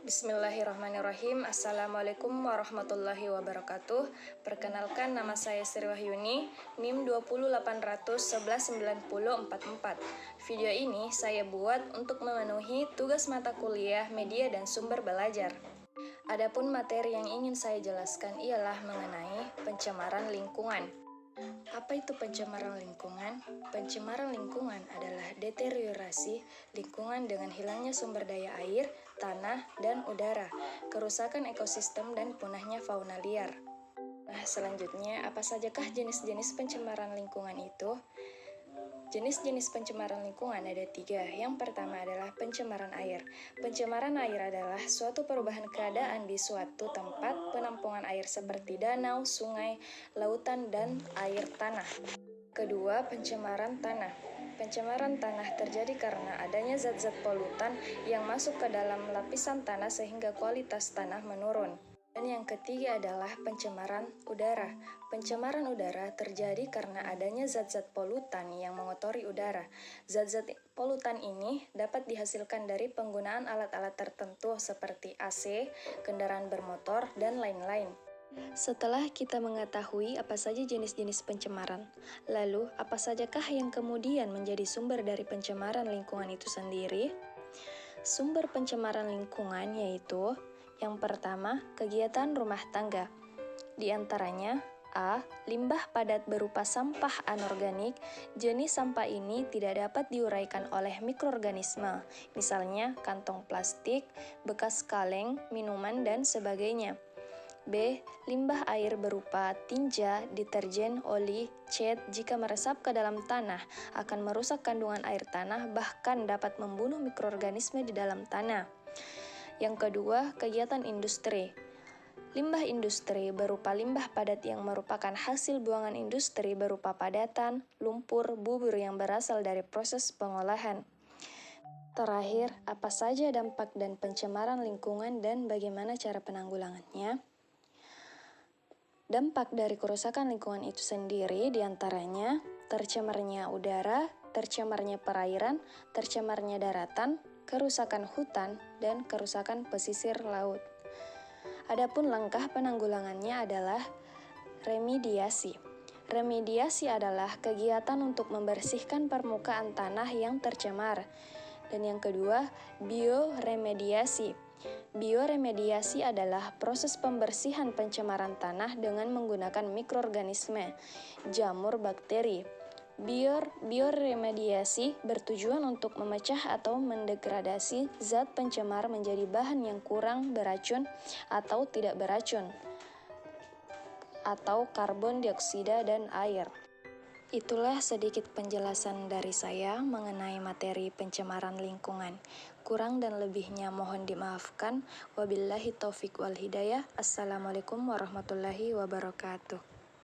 Bismillahirrahmanirrahim. Assalamualaikum warahmatullahi wabarakatuh. Perkenalkan, nama saya Sri Wahyuni, NIM 208119044. Video ini saya buat untuk memenuhi tugas mata kuliah media dan sumber belajar. Adapun materi yang ingin saya jelaskan ialah mengenai pencemaran lingkungan. Apa itu pencemaran lingkungan? Pencemaran lingkungan adalah deteriorasi lingkungan dengan hilangnya sumber daya air, tanah, dan udara, kerusakan ekosistem, dan punahnya fauna liar. Nah, selanjutnya, apa sajakah jenis-jenis pencemaran lingkungan itu? Jenis-jenis pencemaran lingkungan ada 3. Yang pertama adalah pencemaran air. Pencemaran air adalah suatu perubahan keadaan di suatu tempat penampungan air seperti danau, sungai, lautan, dan air tanah. Kedua, pencemaran tanah. Pencemaran tanah terjadi karena adanya zat-zat polutan yang masuk ke dalam lapisan tanah sehingga kualitas tanah menurun. Dan yang ketiga adalah pencemaran udara. Pencemaran udara terjadi karena adanya zat-zat polutan yang mengotori udara. Zat-zat polutan ini dapat dihasilkan dari penggunaan alat-alat tertentu seperti AC, kendaraan bermotor, dan lain-lain. Setelah kita mengetahui apa saja jenis-jenis pencemaran, lalu apa sajakah yang kemudian menjadi sumber dari pencemaran lingkungan itu sendiri? Sumber pencemaran lingkungan yaitu yang pertama, kegiatan rumah tangga. Di antaranya, A. Limbah padat berupa sampah anorganik. Jenis sampah ini tidak dapat diuraikan oleh mikroorganisme, misalnya kantong plastik, bekas kaleng, minuman, dan sebagainya. B. Limbah air berupa tinja, deterjen, oli, cat jika meresap ke dalam tanah akan merusak kandungan air tanah bahkan dapat membunuh mikroorganisme di dalam tanah. Yang kedua, kegiatan industri. Limbah industri berupa limbah padat yang merupakan hasil buangan industri berupa padatan, lumpur, bubur yang berasal dari proses pengolahan. Terakhir, apa saja dampak dan pencemaran lingkungan dan bagaimana cara penanggulangannya? Dampak dari kerusakan lingkungan itu sendiri diantaranya tercemarnya udara, tercemarnya perairan, tercemarnya daratan, kerusakan hutan, dan kerusakan pesisir laut. Adapun langkah penanggulangannya adalah remediasi. Remediasi adalah kegiatan untuk membersihkan permukaan tanah yang tercemar. Dan yang kedua, bioremediasi. Bioremediasi adalah proses pembersihan pencemaran tanah dengan menggunakan mikroorganisme, jamur bakteri. Bioremediasi bertujuan untuk memecah atau mendegradasi zat pencemar menjadi bahan yang kurang beracun atau tidak beracun, atau karbon dioksida dan air. Itulah sedikit penjelasan dari saya mengenai materi pencemaran lingkungan. Kurang dan lebihnya mohon dimaafkan. Wabillahi taufik wal hidayah. Assalamualaikum warahmatullahi wabarakatuh.